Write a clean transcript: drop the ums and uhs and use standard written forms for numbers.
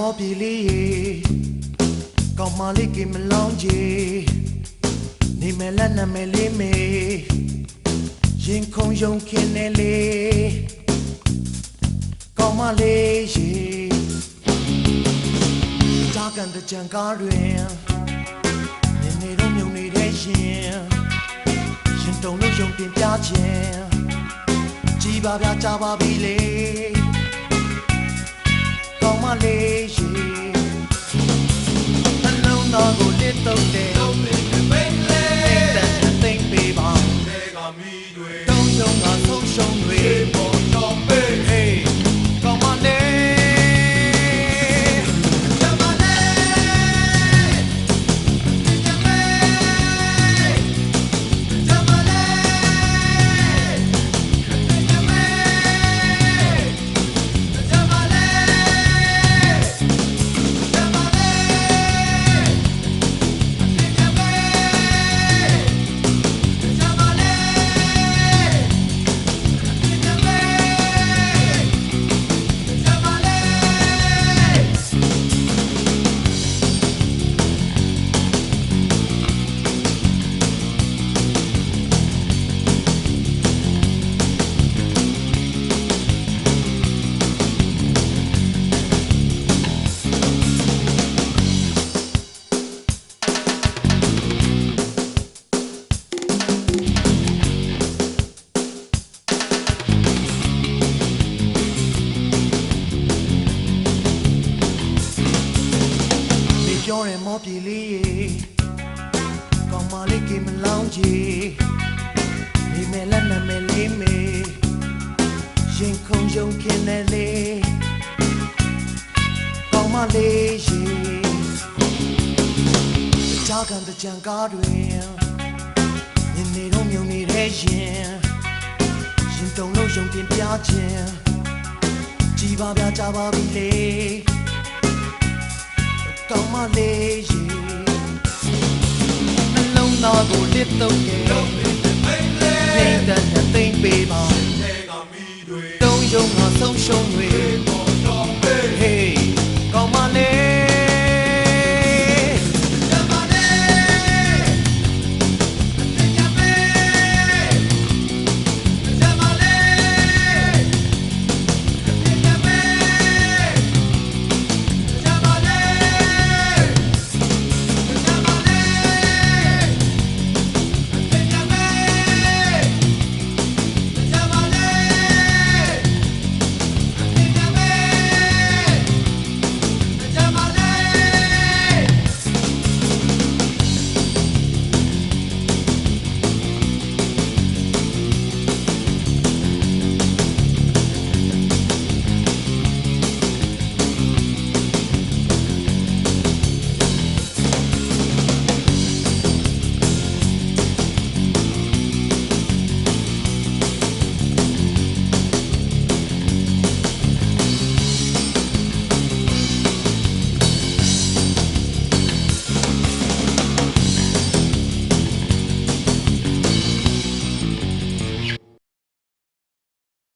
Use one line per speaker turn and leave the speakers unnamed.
မောပြေလေးကောင်းမလေးကမလောင်းကြီးနေမလက်နမဲလေးမေရင်ခုန်ယုံခင်းနေလေကောင်းမလေးရေတာကန်တဲ့ကြံကားတွင်နေတော့မြုံနေတဲ့ရင်တုံလို့ယုံတင်ပြခြင်းကြည်ပါဗျာကြပါပြီလေကောင်းမလေးရေနှလုံးသားကိုလစ်တော့တယ်ဆုံးရှုံးတွေပေါ်တော့ပေးဟေးကောင်းမလေးကြမ်းပါလေကြမ်းပါကြမ်းပါလေကြမ်းပါကြမ်းပါလေကြမ်းပါလေကြမ်းပါပြောတယ်မောပြေလေးကောင်းမလေးကမလောင်းကြီးနေမဲလက်နမဲလေးမေရင်ခုန်ယုံခင်းနေလေကောင်းမလေးရေကြားကန်တဲ့ကြံကားတွင်နေတော့မြုံနေတဲ့ရင်တုံလို့ယုံတင်ပြခြင်းကြည်ပါဗျာကြပါပြီလေကောင်းမလေးရေနှလုံးသားကိုလစ်တော့တယ်နေတဲ့သိမ့်ပေးပါတုံးယုံငါဆုံးရှုံးတွေ